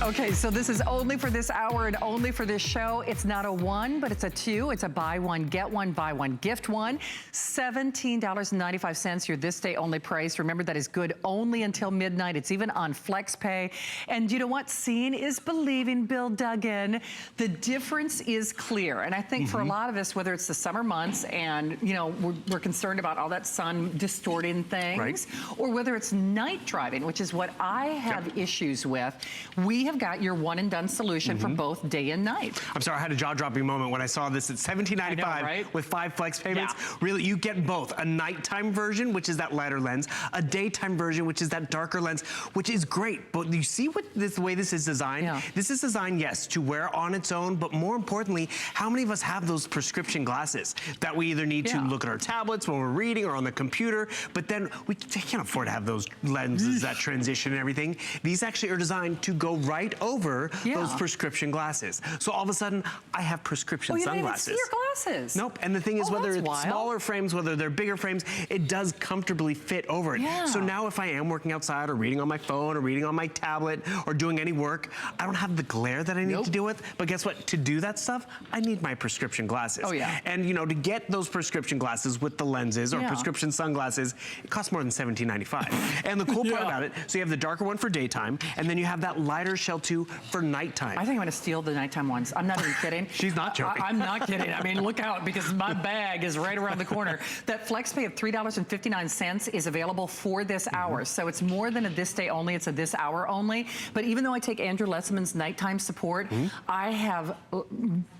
Okay, so this is only for this hour and only for this show. It's not a one, but it's a two. It's a buy one, get one, buy one, gift one. $17.95, your this day only price. Remember, that is good only until midnight. It's even on FlexPay. And you know what? Seeing is believing, Bill Duggan. The difference is clear. And I think for a lot of us, whether it's the summer months and, you know, we're concerned about all that sun distorting things, or whether it's night driving, which is what I have issues with, we have got your one and done solution for both day and night. I'm sorry, I had a jaw-dropping moment when I saw this at $17.95 with 5 flex payments. Really, you get both a nighttime version, which is that lighter lens, a daytime version, which is that darker lens, which is great. But you see what the way this is designed? This is designed, yes, to wear on its own, but more importantly, how many of us have those prescription glasses that we either need to look at our tablets when we're reading or on the computer, but then we can't afford to have those lenses that transition and everything. These actually are designed to go right over those prescription glasses. So all of a sudden, I have prescription sunglasses. You don't even see your glasses. Nope, and the thing is, whether it's smaller frames, whether they're bigger frames, it does comfortably fit over it. So now if I am working outside or reading on my phone or reading on my tablet or doing any work, I don't have the glare that I need to deal with. But guess what? To do that stuff, I need my prescription glasses. And you know, to get those prescription glasses with the lenses or prescription sunglasses, it costs more than $17.95. And the cool part about it, so you have the darker one for daytime, and then you have that lighter shell too for nighttime. I think I'm gonna steal the nighttime ones. I'm not even kidding. She's not joking. I'm not kidding. I mean, look out, because my bag is right around the corner. That FlexPay of $3.59 is available for this hour. So it's more than a this day only, it's a this hour only. But even though I take Andrew Lessamans' nighttime support, I have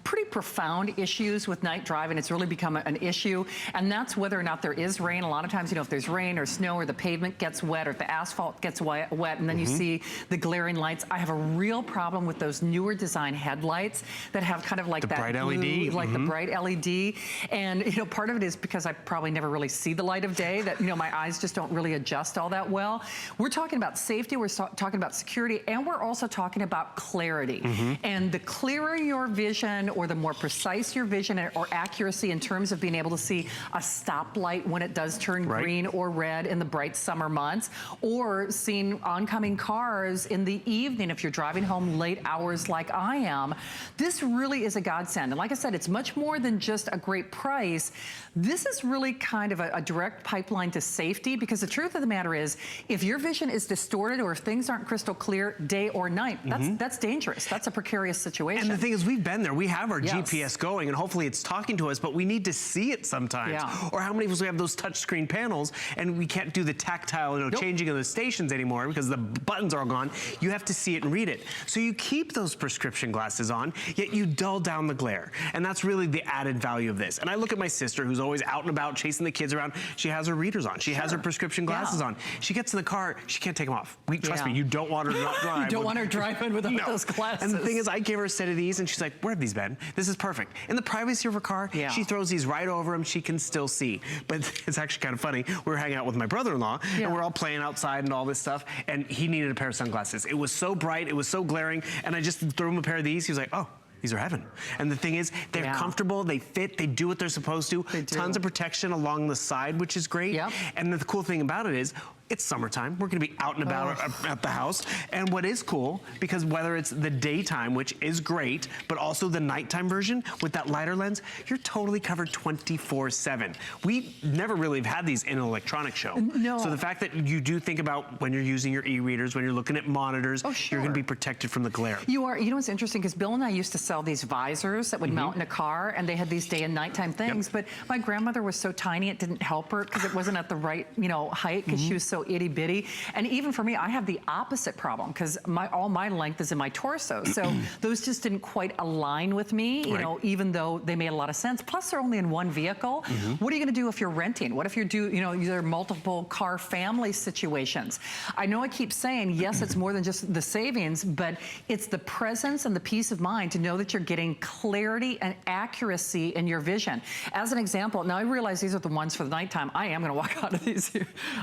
pretty profound issues with night driving. It's really become an issue, and that's whether or not there is rain. A lot of times, you know, if there's rain or snow or the pavement gets wet or if the asphalt gets wet, and then you see the glaring lights. I have a real problem with those newer design headlights that have kind of like that bright blue, LED, like the bright LED. And you know, part of it is because I probably never really see the light of day, that, you know, my eyes just don't really adjust all that well. We're talking about safety, we're talking about security, and we're also talking about clarity. And the clearer your vision, or the more precise your vision or accuracy in terms of being able to see a stoplight when it does turn green or red in the bright summer months, or seeing oncoming cars in the evening if you're driving home late hours like I am. This really is a godsend. And like I said, it's much more than just a great price. This is really kind of a direct pipeline to safety, because the truth of the matter is, if your vision is distorted or if things aren't crystal clear day or night, that's dangerous. That's a precarious situation. And the thing is, we've been there. We have our GPS going, and hopefully it's talking to us, but we need to see it sometimes. Or how many of us we have those touchscreen panels and we can't do the tactile, you know, changing of the stations anymore because the buttons are all gone. You have to see it and read it. So you keep those prescription glasses on, yet you dull down the glare. And that's really the added value of this. And I look at my sister, who's always out and about chasing the kids around. She has her readers on. She has her prescription glasses on. She gets in the car, she can't take them off. Trust me, you don't want her to not drive. You don't want her driving with those glasses. And the thing is, I gave her a set of these and she's like, where have these been? This is perfect. In the privacy of her car, she throws these right over them. She can still see. But it's actually kind of funny. We were hanging out with my brother-in-law and we're all playing outside and all this stuff, and he needed a pair of sunglasses. It was so bright, it was so glaring, and I just threw him a pair of these. He was like, oh, these are heaven. And the thing is, they're comfortable, they fit, they do what they're supposed to. Tons of protection along the side, which is great. And the cool thing about it is, it's summertime. We're gonna be out and about at the house. And what is cool, because whether it's the daytime, which is great, but also the nighttime version with that lighter lens, you're totally covered 24/7. We never really have had these in an electronic show. So the fact that you do think about when you're using your e-readers, when you're looking at monitors, you're gonna be protected from the glare. You are. You know what's interesting, because Bill and I used to sell these visors that would mount in a car, and they had these day and nighttime things, but my grandmother was so tiny it didn't help her, because it wasn't at the right, you know, height, because she was so itty bitty. And even for me, I have the opposite problem, because all my length is in my torso. So those just didn't quite align with me, you know, even though they made a lot of sense. Plus they're only in one vehicle. What are you gonna do if you're renting? What if you're you know, there are multiple car family situations? I know I keep saying, yes, it's more than just the savings, but it's the presence and the peace of mind to know that you're getting clarity and accuracy in your vision. As an example, now I realize these are the ones for the nighttime. I am gonna walk out of these.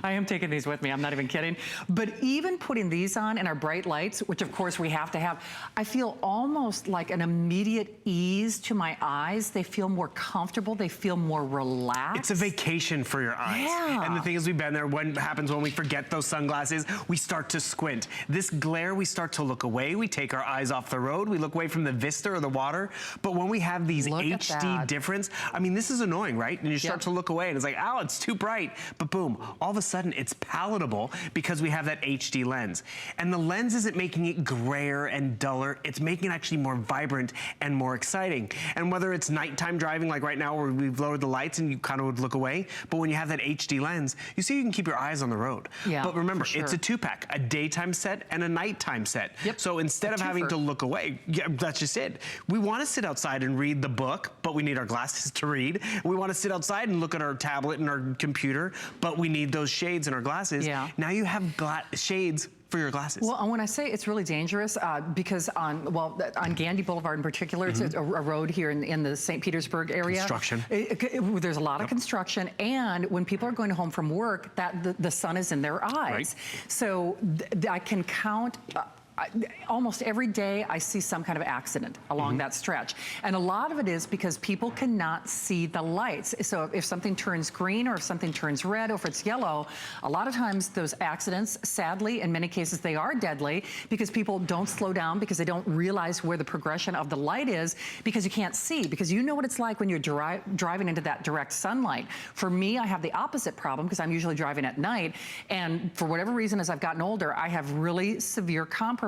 I am taking these she's with me. I'm not even kidding. But even putting these on and our bright lights, which of course we have to have, I feel almost like an immediate ease to my eyes. They feel more comfortable. They feel more relaxed. It's a vacation for your eyes. Yeah. And the thing is, we've been there. What happens when we forget those sunglasses? We start to squint. This glare, we start to look away. We take our eyes off the road. We look away from the vista or the water. But when we have these HD difference, I mean, this is annoying, right? And you start to look away and it's like, ow, it's too bright. But boom, all of a sudden it's palatable because we have that HD lens. And the lens isn't making it grayer and duller. It's making it actually more vibrant and more exciting. And whether it's nighttime driving, like right now where we've lowered the lights and you kind of would look away, but when you have that HD lens, you see you can keep your eyes on the road. Yeah, but remember, it's a two-pack, a daytime set and a nighttime set. Yep. So instead of having to look away, that's just it. We want to sit outside and read the book, but we need our glasses to read. We want to sit outside and look at our tablet and our computer, but we need those shades in our glasses. Yeah. Now you have shades for your glasses. Well, when I say it's really dangerous, because on Gandy Boulevard in particular, it's a road here in the St. Petersburg area. Construction. There's a lot of construction, and when people are going home from work, the sun is in their eyes. Right. So I can count. Almost every day I see some kind of accident along that stretch. And a lot of it is because people cannot see the lights. So if something turns green or if something turns red or if it's yellow, a lot of times those accidents, sadly, in many cases they are deadly because people don't slow down because they don't realize where the progression of the light is because you can't see, because you know what it's like when you're driving into that direct sunlight. For me, I have the opposite problem because I'm usually driving at night, and for whatever reason, as I've gotten older, I have really severe compromised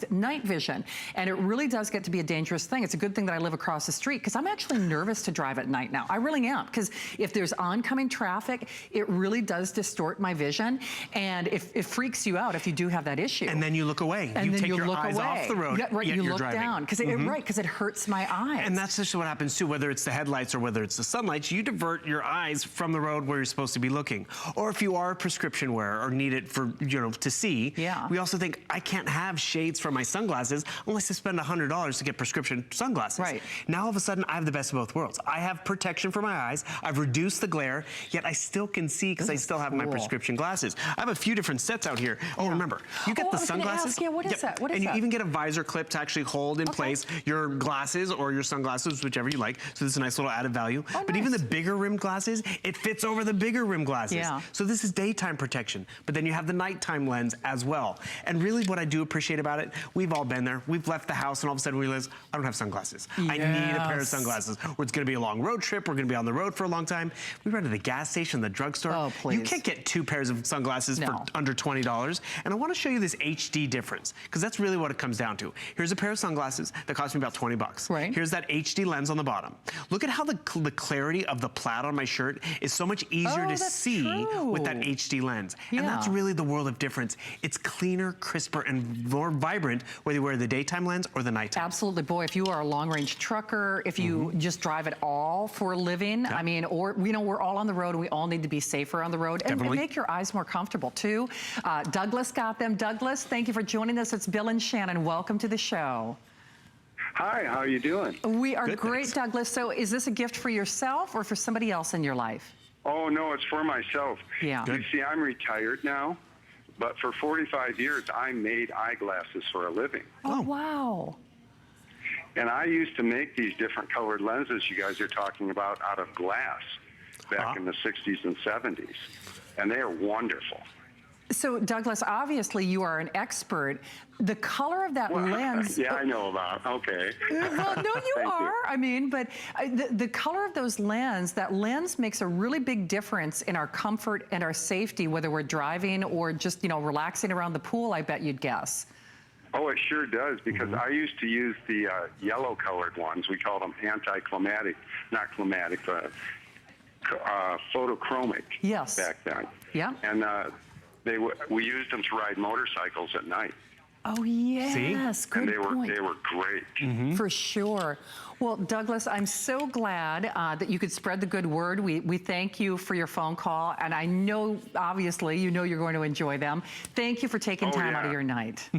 night vision. And it really does get to be a dangerous thing. It's a good thing that I live across the street because I'm actually nervous to drive at night now. I really am, because if there's oncoming traffic, it really does distort my vision. And it freaks you out if you do have that issue. And then you look away. And you then take you your look eyes away. off the road, Yeah, right, yet you you're look driving. down because it hurts my eyes. And that's just what happens too, whether it's the headlights or whether it's the sunlight, you divert your eyes from the road where you're supposed to be looking. Or if you are a prescription wearer or need it for, to see, we also think, I can't have shades for my sunglasses unless I spend $100 to get prescription sunglasses. Right. Now all of a sudden I have the best of both worlds. I have protection for my eyes, I've reduced the glare, yet I still can see because I still have my prescription glasses. I have a few different sets out here. Oh, remember, you get the sunglasses. What is that? What is and that? you even get a visor clip to actually hold in place your glasses or your sunglasses, whichever you like. So this is a nice little added value. But even the bigger rimmed glasses, it fits over the bigger rimmed glasses. Yeah. So this is daytime protection, but then you have the nighttime lens as well. And really what I do appreciate about it, we've all been there. We've left the house and all of a sudden we realize, I don't have sunglasses. I need a pair of sunglasses. Or it's gonna be a long road trip, we're gonna be on the road for a long time. We run to the gas station, the drugstore. Oh, please. You can't get 2 pairs of sunglasses for under $20. And I wanna show you this HD difference, because that's really what it comes down to. Here's a pair of sunglasses that cost me about 20 bucks. Right. Here's that HD lens on the bottom. Look at how the clarity of the plaid on my shirt is so much easier to see with that HD lens. And that's really the world of difference. It's cleaner, crisper, and more vibrant whether you wear the daytime lens or the nighttime. Absolutely. Boy, if you are a long-range trucker, if you just drive at all for a living, I mean, or, we're all on the road and we all need to be safer on the road and make your eyes more comfortable too. Douglas got them. Douglas, thank you for joining us. It's Bill and Shannon. Welcome to the show. Hi, how are you doing? We are great, Douglas. So is this a gift for yourself or for somebody else in your life? Oh, no, it's for myself. Yeah. You see, I'm retired now, but for 45 years, I made eyeglasses for a living. Oh, wow. And I used to make these different colored lenses you guys are talking about out of glass back in the 60s and 70s. And they are wonderful. So, Douglas, obviously you are an expert. The color of that lens... Yeah, I know about. Okay. Well, no, you are. I mean, but the color of those lens, that lens makes a really big difference in our comfort and our safety, whether we're driving or just, relaxing around the pool, I bet you'd guess. Oh, it sure does, because I used to use the yellow-colored ones. We called them anti-climatic, not climatic, but photochromic back then. Yeah. And we used them to ride motorcycles at night. Oh, yes. See? Good point. They were great. For sure. Well, Douglas, I'm so glad that you could spread the good word. We thank you for your phone call, and I know, obviously, you're going to enjoy them. Thank you for taking time out of your night.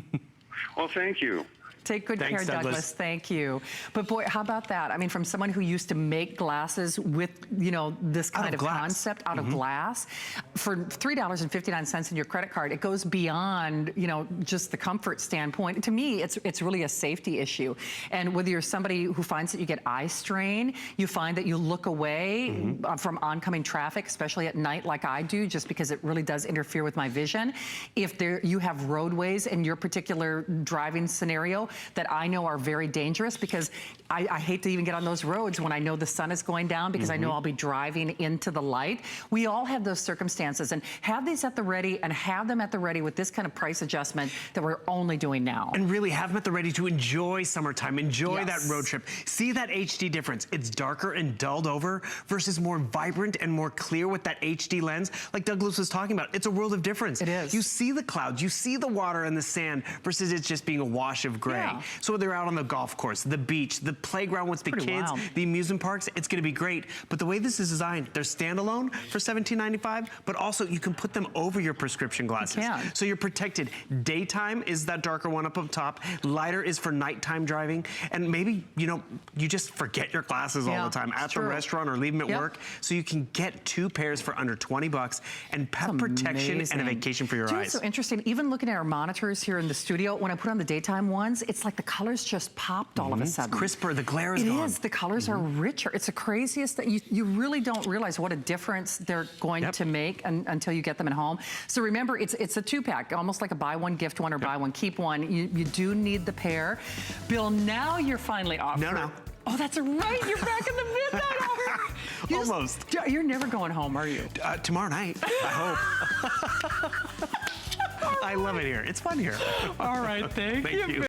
Well, thank you. Take good Thanks, care, Douglas. Thank you. But boy, how about that? I mean, from someone who used to make glasses with, you know, this kind of concept out of glass, for $3.59 in your credit card, it goes beyond, you know, just the comfort standpoint. To me, it's really a safety issue. And whether you're somebody who finds that you get eye strain, you find that you look away from oncoming traffic, especially at night like I do, just because it really does interfere with my vision. If you have roadways in your particular driving scenario that I know are very dangerous, because I hate to even get on those roads when I know the sun is going down, because I know I'll be driving into the light. We all have those circumstances, and have these at the ready, and have them at the ready with this kind of price adjustment that we're only doing now. And really have them at the ready to enjoy summertime, enjoy that road trip. See that HD difference. It's darker and dulled over versus more vibrant and more clear with that HD lens. Like Douglas was talking about, it's a world of difference. It is. You see the clouds, you see the water and the sand versus it's just being a wash of gray. Yeah. So whether they're out on the golf course, the beach, the playground with the kids, the amusement parks, it's gonna be great. But the way this is designed, they're standalone for $17.95, but also you can put them over your prescription glasses. You can. So you're protected. Daytime is that darker one up top. Lighter is for nighttime driving. And maybe, you know, you just forget your glasses all the time at the restaurant or leave them at work. So you can get 2 pairs for under 20 bucks and pet protection and a vacation for your eyes. It's so interesting. Even looking at our monitors here in the studio, when I put on the daytime ones, it's like the colors just popped all of a sudden. It's crisper, the glare is gone. It is, the colors are richer. It's the craziest that you really don't realize what a difference they're going to make until you get them at home. So remember, it's a 2-pack, almost like a buy one, gift one, or buy one, keep one. You do need the pair. Bill, now you're finally off. No. Oh, that's right, you're back in the midnight hour. Almost. You're never going home, are you? Tomorrow night, I hope. I love it here. It's fun here. All right, thank you.